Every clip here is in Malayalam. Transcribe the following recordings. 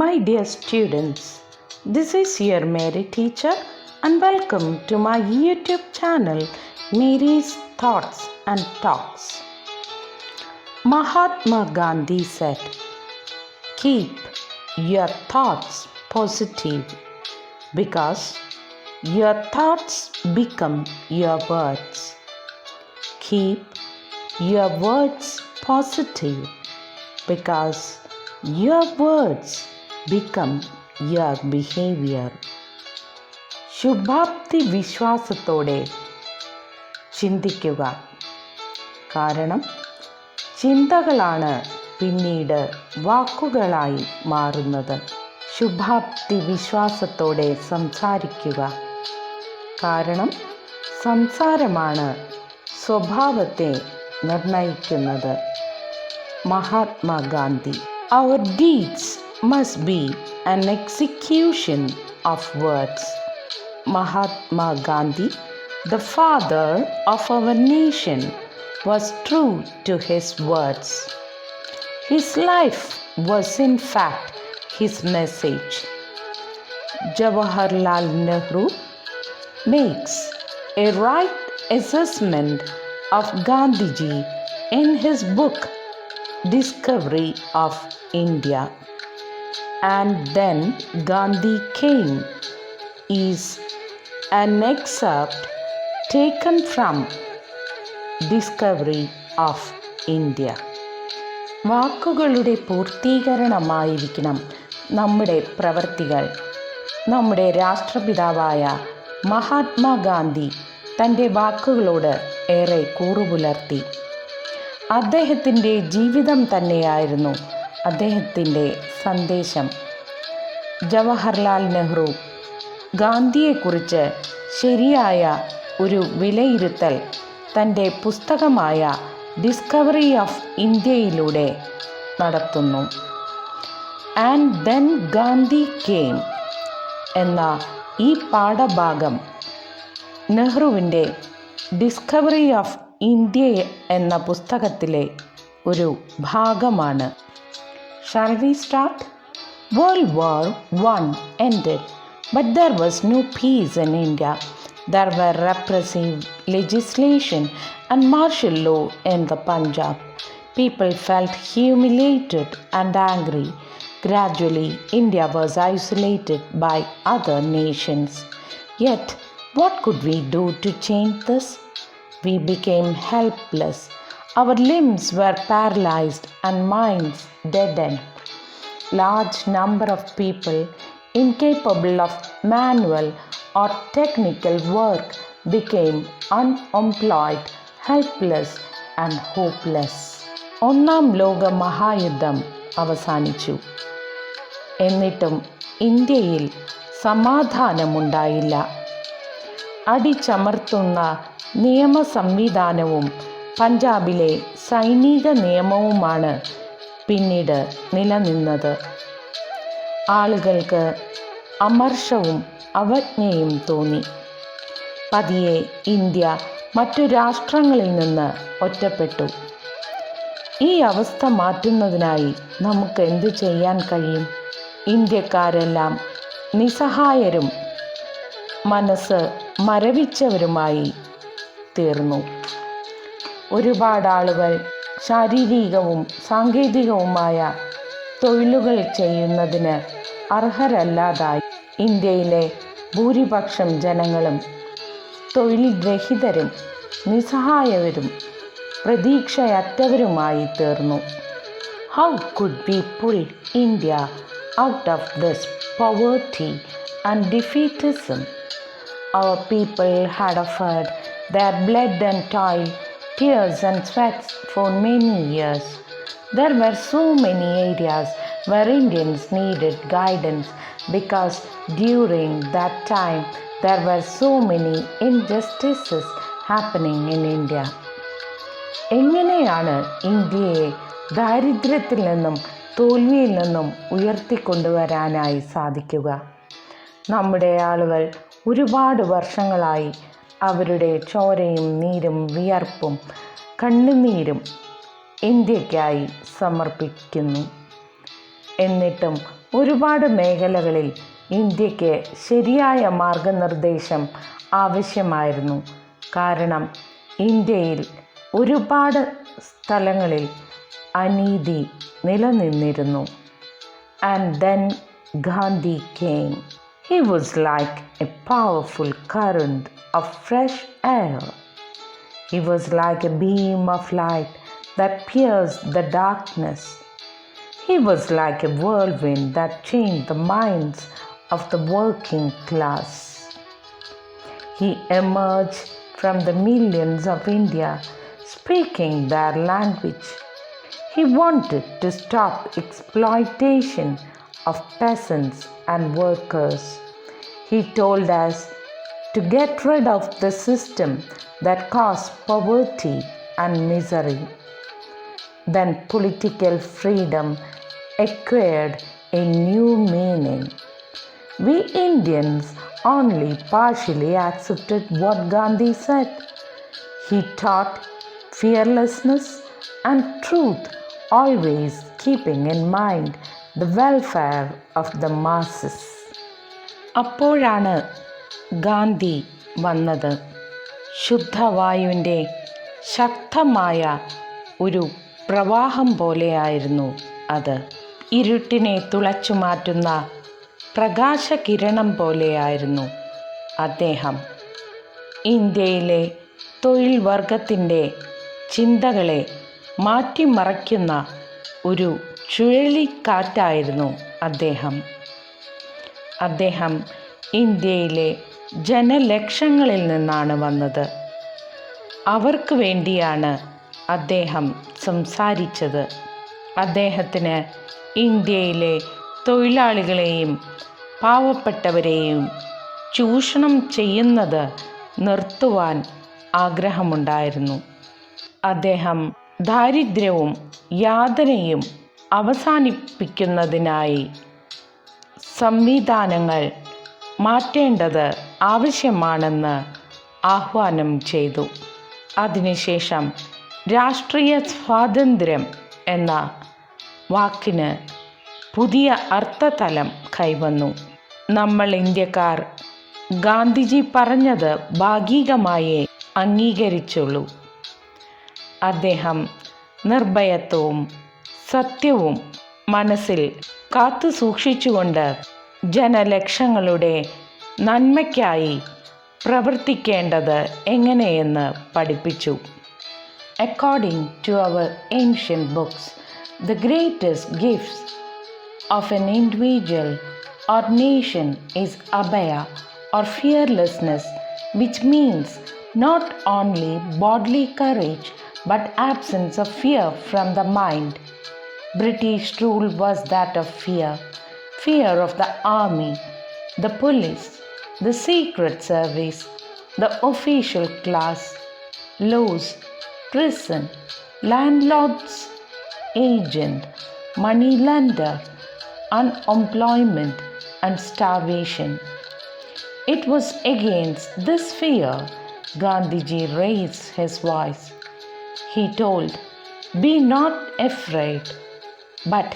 My dear students, this is your Mary teacher and welcome to my YouTube channel Mary's Thoughts and Talks. Mahatma Gandhi said, "Keep your thoughts positive because your thoughts become your words. Keep your words positive because your words become your behavior." ശുഭാപ്തി വിശ്വാസത്തോടെ ചിന്തിക്കുക. കാരണം ചിന്തകളാണ് പിന്നീട് വാക്കുകളായി മാറുന്നത്. ശുഭാപ്തി വിശ്വാസത്തോടെ സംസാരിക്കുക. കാരണം സംസാരമാണ് സ്വഭാവത്തെ നിർണയിക്കുന്നത്. Mahatma Gandhi. Our deeds must be an execution of words. Mahatma Gandhi, the father of our nation, was true to his words. His life was in fact his message. Jawaharlal Nehru makes a right assessment of Gandhiji in his book Discovery of India. And then Gandhi came is an excerpt taken from Discovery of India. വാക്കുകളുടെ പൂർത്തീകരണമായിരിക്കണം നമ്മുടെ പ്രവൃത്തികൾ. നമ്മുടെ രാഷ്ട്രപിതാവായ മഹാത്മാഗാന്ധി തൻ്റെ വാക്കുകളോട് ഏറെ കൂറുപുലർത്തി. അദ്ദേഹത്തിൻ്റെ ജീവിതം തന്നെയായിരുന്നു അദ്ദേഹത്തിൻ്റെ സന്ദേശം. ജവഹർലാൽ നെഹ്റു ഗാന്ധിയെക്കുറിച്ച് ശരിയായ ഒരു വിലയിരുത്തൽ തൻ്റെ പുസ്തകമായ ഡിസ്കവറി ഓഫ് ഇന്ത്യയിലൂടെ നടത്തുന്നു. ആൻഡ് ദെൻ ഗാന്ധി കെയിം എന്ന ഈ പാഠഭാഗം നെഹ്റുവിൻ്റെ ഡിസ്കവറി ഓഫ് ഇന്ത്യ എന്ന പുസ്തകത്തിലെ ഒരു ഭാഗമാണ്. Shall we start? World War I ended, but there was no peace in India. There were repressive legislation and martial law in the Punjab. People felt humiliated and angry. Gradually, India was isolated by other nations. Yet, what could we do to change this? We became helpless. Our limbs were paralyzed and minds deadened. Large number of people incapable of manual or technical work became unemployed, helpless and hopeless. ഒന്നാം ലോക മഹായുദ്ധം അവസാനിച്ചു. എന്നിട്ടും ഇന്ത്യയിൽ സമാധാനമുണ്ടായില്ല. അടിച്ചമർത്തുന്ന നിയമ സംവിധാനവും പഞ്ചാബിലെ സൈനിക നിയമവുമാണ് പിന്നീട് നിലനിന്നത്. ആളുകൾക്ക് അമർഷവും അവജ്ഞയും തോന്നി. പതിയെ ഇന്ത്യ മറ്റു രാഷ്ട്രങ്ങളിൽ നിന്ന് ഒറ്റപ്പെട്ടു. ഈ അവസ്ഥ മാറ്റുന്നതിനായി നമുക്ക് എന്തു ചെയ്യാൻ കഴിയും? ഇന്ത്യക്കാരെല്ലാം നിസ്സഹായരും മനസ്സ് മരവിച്ചവരുമായി തീർന്നു. ഒരുപാട് ആളുകൾ ശാരീരികവും സാങ്കേതികവുമായ തൊഴിലുകൾ ചെയ്യുന്നതിന് അർഹരല്ലാതായി. ഇന്ത്യയിലെ ഭൂരിപക്ഷം ജനങ്ങളും തൊഴിൽ രഹിതരും നിസ്സഹായരും പ്രതീക്ഷയറ്റവരുമായി തീർന്നു. How could we pull India out of this poverty and defeatism? Our people had offered their blood and toil, tears and sweats for many years. There were so many areas where Indians needed guidance because during that time there were so many injustices happening in India. എങ്ങനെയാണ് ഇന്ത്യയെ ദാരിദ്ര്യത്തിൽ നിന്നും തോൽവിയിൽ നിന്നും ഉയർത്തിക്കൊണ്ടുവരാനായി സാധിക്കുക? നമ്മുടെ ആളുകൾ ഒരുപാട് വർഷങ്ങളായി അവരുടെ ചോരയും നീരും വിയർപ്പും കണ്ണുനീരും ഇന്ത്യക്കായി സമർപ്പിക്കുന്നു. എന്നിട്ടും ഒരുപാട് മേഖലകളിൽ ഇന്ത്യക്ക് ശരിയായ മാർഗനിർദ്ദേശം ആവശ്യമായിരുന്നു. കാരണം ഇന്ത്യയിൽ ഒരുപാട് സ്ഥലങ്ങളിൽ അനീതി നിലനിന്നിരുന്നു. And then Gandhi came. He was like a powerful current of fresh air. He was like a beam of light that pierced the darkness. He was like a whirlwind that changed the minds of the working class. He emerged from the millions of India speaking their language. He wanted to stop exploitation of peasants and workers. He told us to get rid of the system that caused poverty and misery. Then political freedom acquired a new meaning. We Indians only partially accepted what Gandhi said. He taught fearlessness and truth, always keeping in mind the welfare of the masses. അപ്പോഴാണ് ഗാന്ധി വന്നത്. ശുദ്ധവായുവിൻ്റെ ശക്തമായ ഒരു പ്രവാഹം പോലെയായിരുന്നു അത്. ഇരുട്ടിനെ തുളച്ചു മാറ്റുന്ന പ്രകാശകിരണം പോലെയായിരുന്നു അദ്ദേഹം. ഇന്ത്യയിലെ തൊഴിൽ വർഗത്തിൻ്റെ ചിന്തകളെ മാറ്റിമറിക്കുന്ന ഒരു ചുഴലിക്കാറ്റായിരുന്നു അദ്ദേഹം. അദ്ദേഹം ഇന്ത്യയിലെ ജനലക്ഷങ്ങളിൽ നിന്നാണ് വന്നത്. അവർക്ക് വേണ്ടിയാണ് അദ്ദേഹം സംസാരിച്ചത്. അദ്ദേഹത്തിന് ഇന്ത്യയിലെ തൊഴിലാളികളെയും പാവപ്പെട്ടവരെയും ചൂഷണം ചെയ്യുന്നത് നിർത്തുവാൻ ആഗ്രഹമുണ്ടായിരുന്നു. അദ്ദേഹം ദാരിദ്ര്യവും യാതനയും അവസാനിപ്പിക്കുന്നതിനായി സംവിധാനങ്ങൾ മാറ്റേണ്ടത് ആവശ്യമാണെന്ന് ആഹ്വാനം ചെയ്തു. അതിനുശേഷം രാഷ്ട്രീയ സ്വാതന്ത്ര്യം എന്ന വാക്കിന് പുതിയ അർത്ഥതലം കൈവന്നു. നമ്മൾ ഇന്ത്യക്കാർ ഗാന്ധിജി പറഞ്ഞത് ഭാഗികമായേ അംഗീകരിച്ചുള്ളൂ. അദ്ദേഹം നിർഭയത്വവും സത്യവും മനസ്സിൽ കാത്തു സൂക്ഷിച്ചുകൊണ്ട് ജനലക്ഷങ്ങളുടെ നന്മയ്ക്കായി പ്രവർത്തിക്കേണ്ടത് എങ്ങനെയെന്ന് പഠിപ്പിച്ചു. According to our ancient books, the greatest gifts of an individual or nation is abhaya or fearlessness, which means not only bodily courage but absence of fear from the mind. British rule was that of fear of the army, the police, the secret service, the official class, laws, prison, landlords, agent, money lender, unemployment and starvation. It was against this fear Gandhiji raised his voice. He told, "Be not afraid." But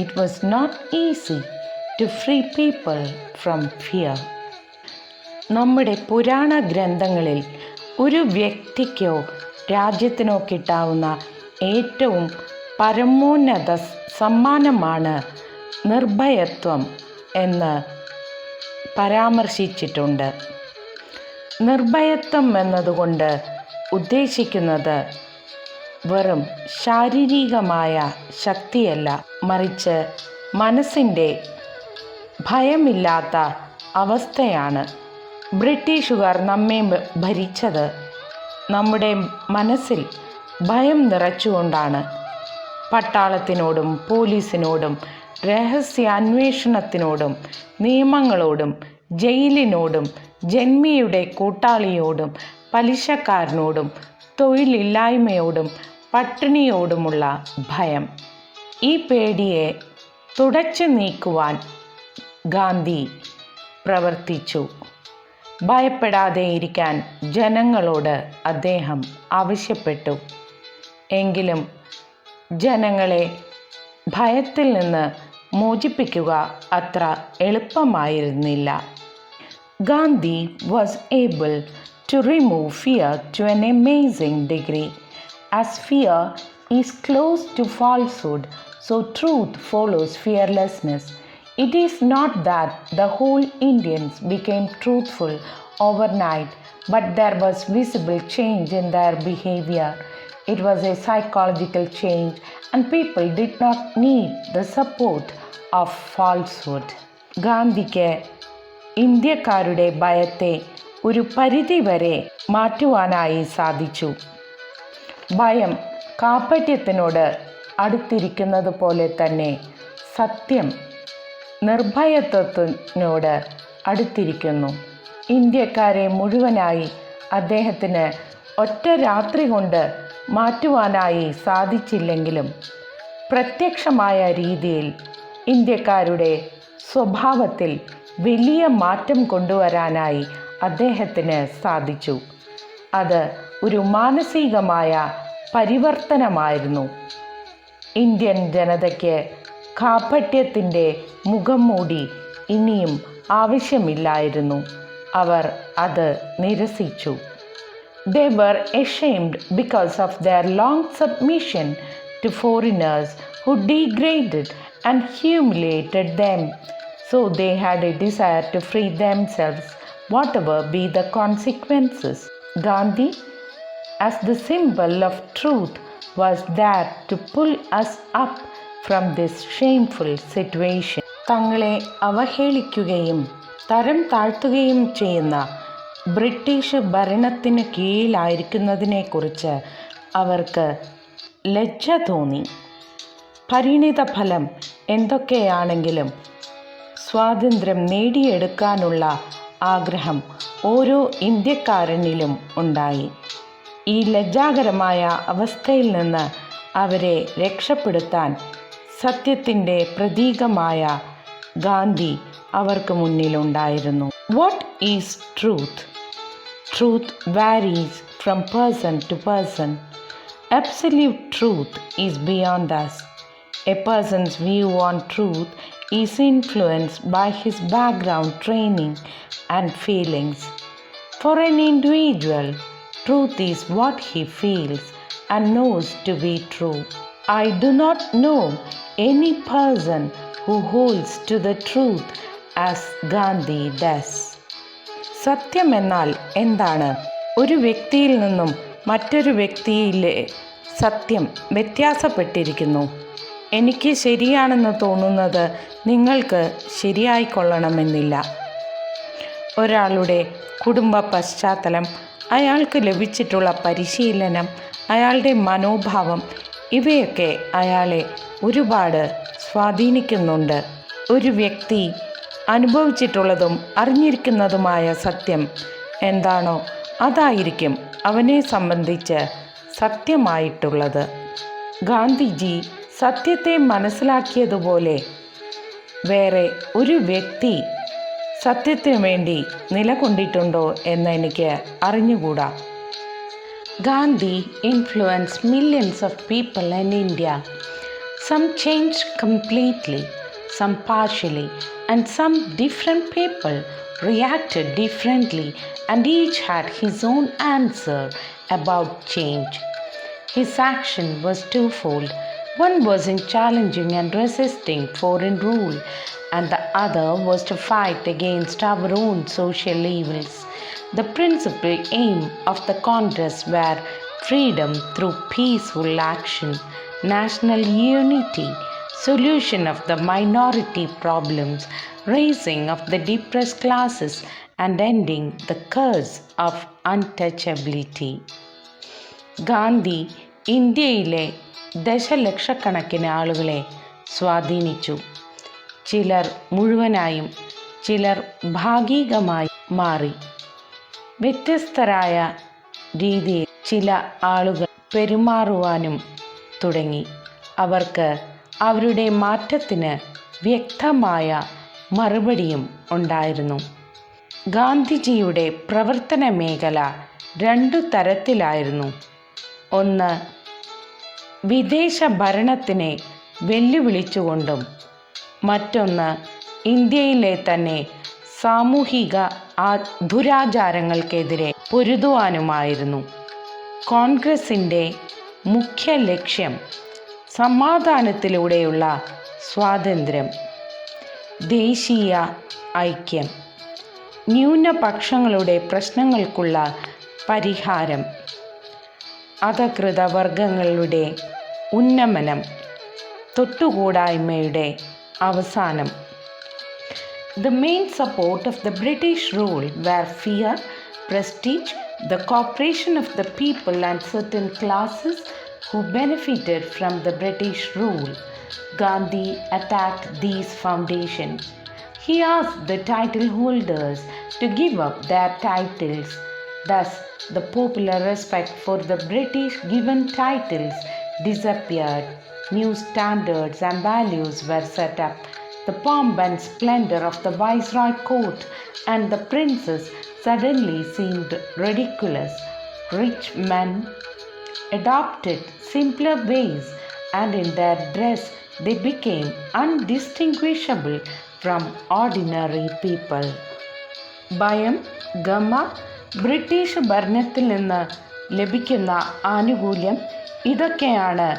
it was not easy to free people from fear. നമ്മുടെ പുരാണ ഗ്രന്ഥങ്ങളിൽ ഒരു വ്യക്തിക്കോ രാജ്യത്തിനോ കിട്ടാവുന്ന ഏറ്റവും പരമോന്നത സമ്മാനമാണ് നിർഭയത്വം എന്ന് പരാമർശിച്ചിട്ടുണ്ട്. നിർഭയത്വം എന്നതുകൊണ്ട് ഉദ്ദേശിക്കുന്നത് വെറും ശാരീരികമായ ശക്തിയല്ല, മറിച്ച് മനസ്സിൻ്റെ ഭയമില്ലാത്ത അവസ്ഥയാണ്. ബ്രിട്ടീഷുകാർ നമ്മെ ഭരിച്ചത് നമ്മുടെ മനസ്സിൽ ഭയം നിറച്ചുകൊണ്ടാണ്. പട്ടാളത്തിനോടും പോലീസിനോടും രഹസ്യാന്വേഷണത്തിനോടും നിയമങ്ങളോടും ജയിലിനോടും ജന്മിയുടെ കൂട്ടാളിയോടും പലിശക്കാരനോടും തൊഴിലില്ലായ്മയോടും പട്ടിണിയോടുമുള്ള ഭയം. ഈ പേടിയെ തുടച്ചു നീക്കുവാൻ ഗാന്ധി പ്രവർത്തിച്ചു. ഭയപ്പെടാതെ ഇരിക്കാൻ ജനങ്ങളോട് അദ്ദേഹം ആവശ്യപ്പെട്ടു. എങ്കിലും ജനങ്ങളെ ഭയത്തിൽ നിന്ന് മോചിപ്പിക്കുക അത്ര എളുപ്പമായിരുന്നില്ല. Gandhi was able to remove fear to an amazing degree. As fear is close to falsehood, so truth follows fearlessness. It is not that the whole Indians became truthful overnight, but there was visible change in their behavior. It was a psychological change, and people did not need the support of falsehood. ഗാന്ധിക്ക് ഇന്ത്യക്കാരുടെ ഭയത്തെ ഒരു പരിധിവരെ മാറ്റുവാനായി സാധിച്ചു. ഭയം കാപട്യത്തിനോട് അടുത്തിരിക്കുന്നത് പോലെ തന്നെ സത്യം നിർഭയത്വത്തിനോട് അടുത്തിരിക്കുന്നു. ഇന്ത്യക്കാരെ മുഴുവനായി അദ്ദേഹത്തിന് ഒറ്റ രാത്രി കൊണ്ട് മാറ്റുവാനായി സാധിച്ചില്ലെങ്കിലും പ്രത്യക്ഷമായ രീതിയിൽ ഇന്ത്യക്കാരുടെ സ്വഭാവത്തിൽ വലിയ മാറ്റം കൊണ്ടുവരാനായി അദ്ദേഹത്തിന് സാധിച്ചു. അത് ഒരു മാനസികമായ പരിവർത്തനമായിരുന്നു. ഇന്ത്യൻ ജനതയ്ക്ക് കാപട്യത്തിൻ്റെ മുഖം മൂടി ഇനിയും ആവശ്യമില്ലായിരുന്നു. അവർ അത് നിരസിച്ചു. They were ashamed because of their long submission to foreigners who degraded and humiliated them. So they had a desire to free themselves, whatever be the consequences. Gandhi, as the symbol of truth, was there to pull us up from this shameful situation. തങ്ങളെ അവഹേളിക്കുകയും തരം താഴ്ത്തുകയും ചെയ്യുന്ന ബ്രിട്ടീഷ് ഭരണത്തിന് കീഴിലായിരിക്കുന്നതിനെക്കുറിച്ച് അവർക്ക് ലജ്ജ തോന്നി. പരിണിത ഫലം എന്തൊക്കെയാണെങ്കിലും സ്വാതന്ത്ര്യം നേടിയെടുക്കാനുള്ള ആഗ്രഹം ഓരോ ഇന്ത്യക്കാരനിലും ഉണ്ടായി. ഈ ലജ്ജാകരമായ അവസ്ഥയിൽ നിന്ന് അവരെ രക്ഷപ്പെടുത്താൻ സത്യത്തിൻ്റെ പ്രതീകമായ ഗാന്ധി അവർക്ക് മുന്നിലുണ്ടായിരുന്നു. What is truth? Truth varies from person to person. Absolute truth is beyond us. A person's view on truth is influenced by his background, training, and feelings. For an individual, truth is what he feels and knows to be true. I do not know any person who holds to the truth as Gandhi does. സത്യം എന്നാൽ എന്താണ്? ഒരു വ്യക്തിയിൽ നിന്നും മറ്റൊരു വ്യക്തിയിലെ സത്യം വ്യത്യാസപ്പെട്ടിരിക്കുന്നു. എനിക്ക് ശരിയാണെന്ന് തോന്നുന്നത് നിങ്ങൾക്ക് ശരിയായിക്കൊള്ളണമെന്നില്ല. ഒരാളുടെ കുടുംബ പശ്ചാത്തലം, അയാൾക്ക് ലഭിച്ചിട്ടുള്ള പരിശീലനം, അയാളുടെ മനോഭാവം ഇവയൊക്കെ അയാളെ ഒരുപാട് സ്വാധീനിക്കുന്നുണ്ട്. ഒരു വ്യക്തി അനുഭവിച്ചിട്ടുള്ളതും അറിഞ്ഞിരിക്കുന്നതുമായ സത്യം എന്താണോ അതായിരിക്കും അവനെ സംബന്ധിച്ച് സത്യമായിട്ടുള്ളത്. ഗാന്ധിജി സത്യത്തെ മനസ്സിലാക്കിയതുപോലെ വേറെ ഒരു വ്യക്തി സത്യത്തിനു വേണ്ടി നിലകൊണ്ടിട്ടുണ്ടോ എന്ന് എനിക്ക് അറിഞ്ഞുകൂടാ. Gandhi influenced millions of people in India. Some changed completely, some partially, and some different people reacted differently, and each had his own answer about change. His action was twofold. One was in challenging and resisting foreign rule, and the other was to fight against our own social evils. The principal aim of the Congress were freedom through peaceful action, national unity, solution of the minority problems, raising of the depressed classes, and ending the curse of untouchability. Gandhi ഇന്ത്യയിലെ ദശലക്ഷക്കണക്കിന് ആളുകളെ സ്വാധീനിച്ചു. ചിലർ മുഴുവനായും, ചിലർ ഭാഗികമായി മാറി. വ്യത്യസ്തരായ രീതിയിൽ ചില ആളുകൾ പെരുമാറുവാനും തുടങ്ങി. അവർക്ക് അവരുടെ മാറ്റത്തിന് വ്യക്തമായ മറുപടിയും ഉണ്ടായിരുന്നു. ഗാന്ധിജിയുടെ പ്രവർത്തന മേഖല രണ്ടു തരത്തിലായിരുന്നു. ഒന്ന്, വിദേശ ഭരണത്തിനെ വെല്ലുവിളിച്ചുകൊണ്ടും മറ്റൊന്ന് ഇന്ത്യയിലെ തന്നെ സാമൂഹിക ദുരാചാരങ്ങൾക്കെതിരെ പൊരുതുവാനുമായിരുന്നു. കോൺഗ്രസിൻ്റെ മുഖ്യ ലക്ഷ്യം സമാധാനത്തിലൂടെയുള്ള സ്വാതന്ത്ര്യം, ദേശീയ ഐക്യം, ന്യൂനപക്ഷങ്ങളുടെ പ്രശ്നങ്ങൾക്കുള്ള പരിഹാരം, അധകൃത വർഗങ്ങളുടെ ഉന്നമനം, തൊട്ടുകൂടായ്മയുടെ അവസാനം. The main support of the British rule were fear, prestige, the cooperation of the people and certain classes who benefited from the British rule. Gandhi attacked these foundations. He asked the title holders to give up their titles. Thus, the popular respect for the British given titles disappeared. New standards and values were set up. The pomp and splendor of the Viceroy court and the princes suddenly seemed ridiculous. Rich men adopted simpler ways, and in their dress they became undistinguishable from ordinary people. ഭയം, ഗമ, ബ്രിട്ടീഷ് ഭരണത്തിൽ നിന്ന് ലഭിക്കുന്ന ആനുകൂല്യം, ഇതൊക്കെയാണ്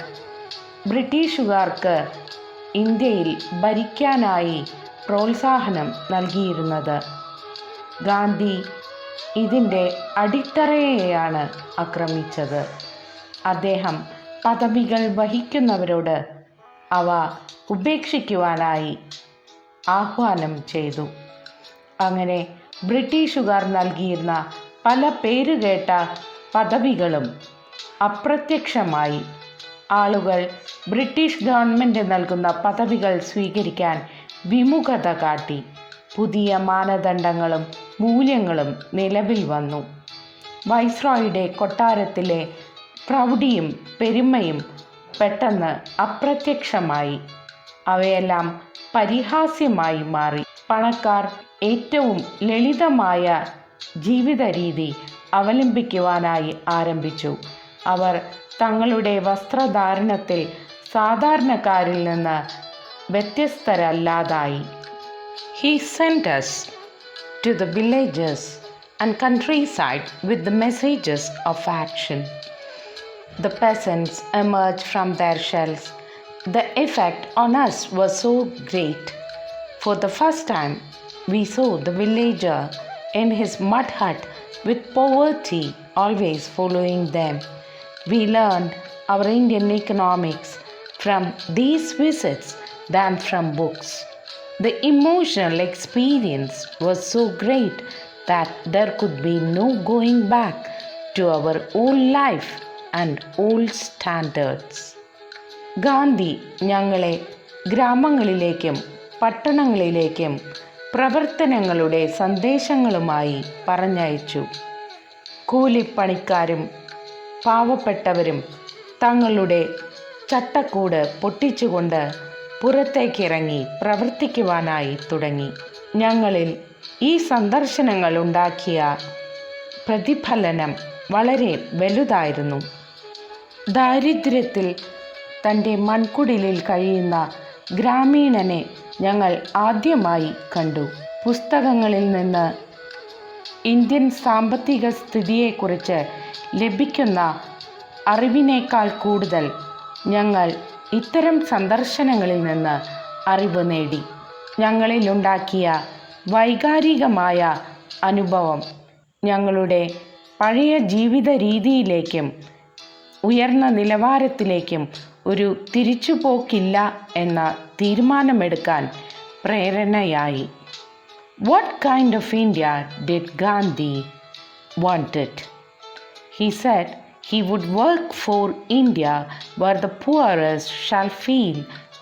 ബ്രിട്ടീഷുകാർക്ക് ഇന്ത്യയിൽ ഭരിക്കാനായി പ്രോത്സാഹനം നൽകിയിരുന്നത്. ഗാന്ധി ഇതിൻ്റെ അടിത്തറയെയാണ് ആക്രമിച്ചത്. അദ്ദേഹം പദവികൾ വഹിക്കുന്നവരോട് അവ ഉപേക്ഷിക്കുവാനായി ആഹ്വാനം ചെയ്തു. അങ്ങനെ ബ്രിട്ടീഷുകാർ നൽകിയിരുന്ന പല പേരുകേട്ട പദവികളും അപ്രത്യക്ഷമായി. ആളുകൾ ബ്രിട്ടീഷ് ഗവൺമെൻറ് നൽകുന്ന പദവികൾ സ്വീകരിക്കാൻ വിമുഖത കാട്ടി. പുതിയ മാനദണ്ഡങ്ങളും മൂല്യങ്ങളും നിലവിൽ വന്നു. വൈസ്രോയുടെ കൊട്ടാരത്തിലെ പ്രൗഢിയും പെരുമയും പെട്ടെന്ന് അപ്രത്യക്ഷമായി. അവയെല്ലാം പരിഹാസ്യമായി മാറി. പണക്കാർ ഏറ്റവും ലളിതമായ ജീവിത രീതി അവലംബിക്കുവാനായി ആരംഭിച്ചു. അവർ തങ്ങളുടെ വസ്ത്രധാരണത്തിൽ സാധാരണക്കാരിൽ നിന്ന് വ്യത്യസ്തരല്ലാതായി. He sent us to the villages and countryside with the messages of action. The peasants emerged from their shells. The effect on us was so great. For the first time, we saw the villager in his mud hut with poverty always following them. We learned our Indian economics from these visits than from books. The emotional experience was so great that there could be no going back to our old life and old standards. Gandhi ഞങ്ങളെ ഗ്രാമങ്ങളിലേക്കും പട്ടണങ്ങളിലേക്കും പ്രവർത്തനങ്ങളുടെ സന്ദേശങ്ങളുമായി പറഞ്ഞയച്ചു. കൂലിപ്പണിക്കാരും പാവപ്പെട്ടവരും തങ്ങളുടെ ചട്ടക്കൂട് പൊട്ടിച്ചുകൊണ്ട് പുറത്തേക്കിറങ്ങി പ്രവർത്തിക്കുവാനായി തുടങ്ങി. ഞങ്ങളിൽ ഈ സന്ദർശനങ്ങൾ ഉണ്ടാക്കിയ പ്രതിഫലനം വളരെ വലുതായിരുന്നു. ദാരിദ്ര്യത്തിൽ തൻ്റെ മൺകുടിലിൽ കഴിയുന്ന ഗ്രാമീണനെ ഞങ്ങൾ ആദ്യമായി കണ്ടു. പുസ്തകങ്ങളിൽ നിന്ന് ഇന്ത്യൻ സാമ്പത്തിക സ്ഥിതിയെക്കുറിച്ച് ലഭിക്കുന്ന അറിവിനേക്കാൾ കൂടുതൽ ഞങ്ങൾ ഇത്തരം സന്ദർശനങ്ങളിൽ നിന്ന് അറിവ് നേടി. ഞങ്ങളിലുണ്ടാക്കിയ വൈകാരികമായ അനുഭവം ഞങ്ങളുടെ പഴയ ജീവിത രീതിയിലേക്കും ഉയർന്ന നിലവാരത്തിലേക്കും ഒരു തിരിച്ചുപോക്കില്ല എന്ന തീരുമാനമെടുക്കാൻ പ്രേരണയായി. What kind of India did Gandhi wanted? He said he would work for India where the poorest shall feel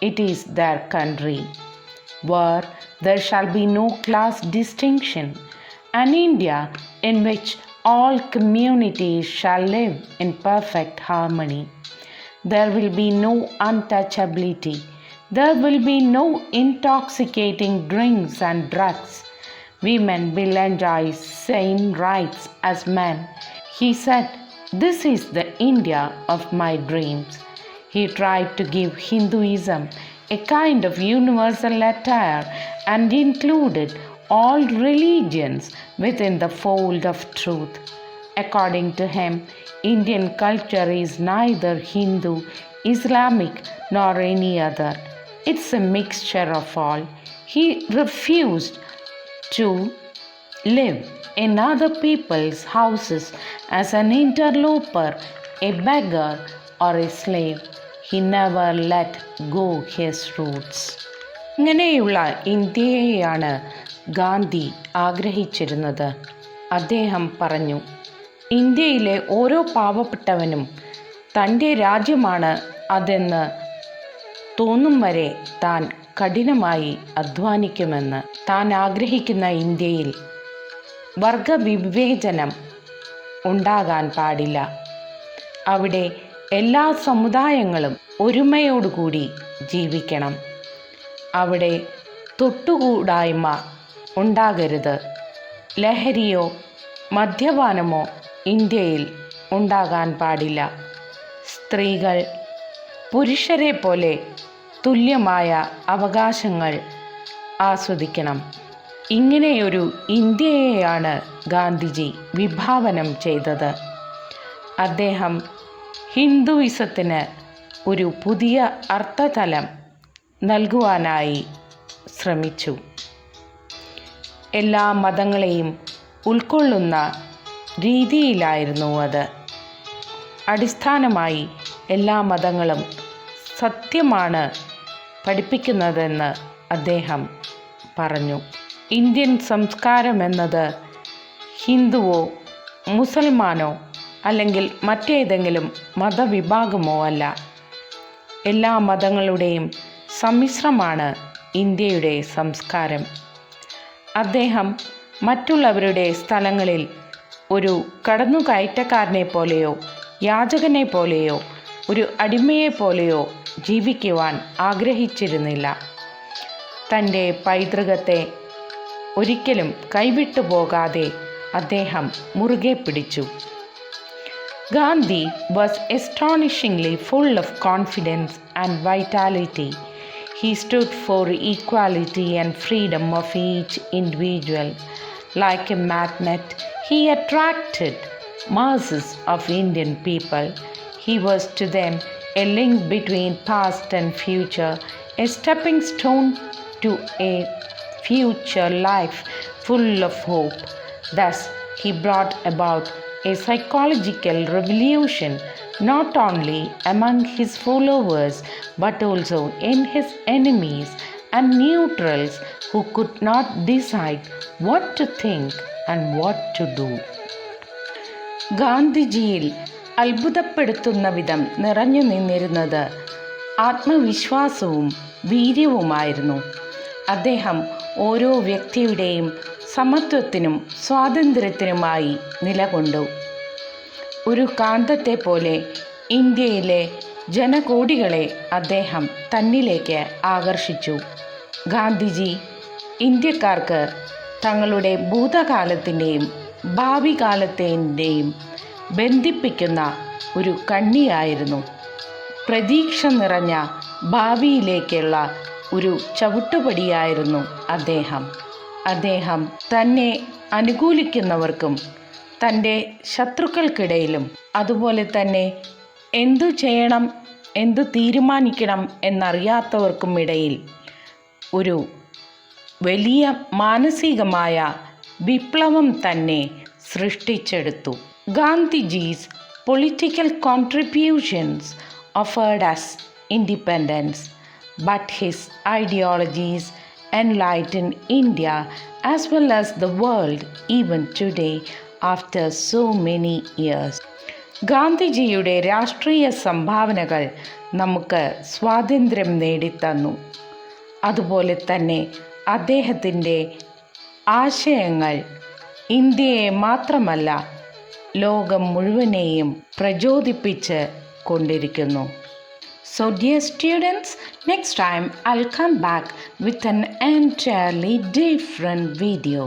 it is their country, where there shall be no class distinction, an India in which all communities shall live in perfect harmony. There will be no untouchability. There will be no intoxicating drinks and drugs. Women will enjoy same rights as men. He said, "This is the India of my dreams." He tried to give Hinduism a kind of universal attire, and included all religions within the fold of truth. According to him, Indian culture is neither Hindu, Islamic, nor any other. It's a mixture of all. He refused to live in other people's houses as an interloper, a beggar, or a slave. He never let go his roots. ഇങ്ങനെയുള്ള ഇന്ത്യയെയാണ് ഗാന്ധി ആഗ്രഹിച്ചിരുന്നത്. അദ്ദേഹം പറഞ്ഞു, ഇന്ത്യയിലെ ഓരോ പാവപ്പെട്ടവനും തൻ്റെ രാജ്യമാണ് അതെന്ന് തോന്നും വരെ താൻ കഠിനമായി അധ്വാനിക്കുമെന്ന്. താൻ ആഗ്രഹിക്കുന്ന ഇന്ത്യയിൽ വർഗവിവേചനം ഉണ്ടാകാൻ പാടില്ല. അവിടെ എല്ലാ സമുദായങ്ങളും ഒരുമയോടുകൂടി ജീവിക്കണം. അവിടെ തൊട്ടുകൂടായ്മ ഉണ്ടാകരുത്. ലഹരിയോ മദ്യപാനമോ ഇന്ത്യയിൽ ഉണ്ടാകാൻ പാടില്ല. സ്ത്രീകൾ പുരുഷരെ പോലെ തുല്യമായ അവകാശങ്ങൾ ആസ്വദിക്കണം. ഇങ്ങനെയൊരു ഇന്ത്യയെയാണ് ഗാന്ധിജി വിഭാവനം ചെയ്തത്. അദ്ദേഹം ഹിന്ദുയിസത്തിന് ഒരു പുതിയ അർത്ഥതലം നൽകുവാനായി ശ്രമിച്ചു. എല്ലാ മതങ്ങളെയും ഉൾക്കൊള്ളുന്ന രീതിയിലായിരുന്നു അത്. അടിസ്ഥാനമായി എല്ലാ മതങ്ങളും സത്യമാണ് പഠിപ്പിക്കുന്നതെന്ന് അദ്ദേഹം പറഞ്ഞു. ഇന്ത്യൻ സംസ്കാരം എന്നത് ഹിന്ദുവോ മുസൽമാനോ അല്ലെങ്കിൽ മറ്റേതെങ്കിലും മതവിഭാഗമോ അല്ല. എല്ലാ മതങ്ങളുടെയും സമ്മിശ്രമാണ് ഇന്ത്യയുടെ സംസ്കാരം. അദ്ദേഹം മറ്റുള്ളവരുടെ സ്ഥലങ്ങളിൽ ഒരു കടന്നുകയറ്റക്കാരനെ പോലെയോ യാചകനെ പോലെയോ ഒരു അടിമയെ പോലെയോ ജീവിക്കുവാൻ ആഗ്രഹിച്ചിരുന്നില്ല. തൻ്റെ പൈതൃകത്തെ ഒരിക്കലും കൈവിട്ടു പോകാതെ അദ്ദേഹം മുറുകെ പിടിച്ചു. Gandhi was astonishingly full of confidence and vitality. He stood for equality and freedom of each individual. Like a magnet, he attracted masses of Indian people. He was to them a link between past and future, a stepping stone to a future life full of hope. Thus, he brought about a psychological revolution not only among his followers but also in his enemies and neutrals who could not decide what to think and what to do. ഗാന്ധിജിയിൽ അത്ഭുതപ്പെടുത്തുന്ന വിധം നിറഞ്ഞു നിന്നിരുന്നത് ആത്മവിശ്വാസവും വീര്യവുമായിരുന്നു. അദ്ദേഹം ഓരോ വ്യക്തിയുടെയും സമത്വത്തിനും സ്വാതന്ത്ര്യത്തിനുമായി നിലകൊണ്ടു. ഒരു കാന്തത്തെ പോലെ ഇന്ത്യയിലെ ജനകോടികളെ അദ്ദേഹം തന്നിലേക്ക് ആകർഷിച്ചു. ഗാന്ധിജി ഇന്ത്യക്കാർക്ക് തങ്ങളുടെ ഭൂതകാലത്തിൻ്റെയും ഭാവി കാലത്തിൻ്റെയും ബന്ധിപ്പിക്കുന്ന ഒരു കണ്ണിയായിരുന്നു. പ്രതീക്ഷ നിറഞ്ഞ ഭാവിയിലേക്കുള്ള ഒരു ചവിട്ടുപടിയായിരുന്നു അദ്ദേഹം. അദ്ദേഹം തന്നെ അനുകൂലിക്കുന്നവർക്കും തൻ്റെ ശത്രുക്കൾക്കിടയിലും അതുപോലെ തന്നെ എന്തു ചെയ്യണം എന്തു തീരുമാനിക്കണം എന്നറിയാത്തവർക്കും ഇടയിൽ ഒരു വലിയ മാനസികമായ വിപ്ലവം തന്നെ സൃഷ്ടിച്ചെടുത്തു. Gandhiji's political contributions offered us independence, but his ideologies enlighten India as well as the world even today after so many years. ഗാന്ധിജിയുടെ രാഷ്ട്രീയ സംഭാവനകൾ നമുക്ക് സ്വാതന്ത്ര്യം നേടിത്തന്നു. അതുപോലെ തന്നെ അദ്ദേഹത്തിൻ്റെ ആശയങ്ങൾ ഇന്ത്യയെ മാത്രമല്ല ലോകം മുഴുവനെയും പ്രചോദിപ്പിച്ച് കൊണ്ടിരിക്കുന്നു. So dear students, next time I'll come back with an entirely different video.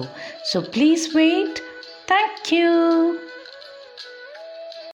So please wait. Thank you.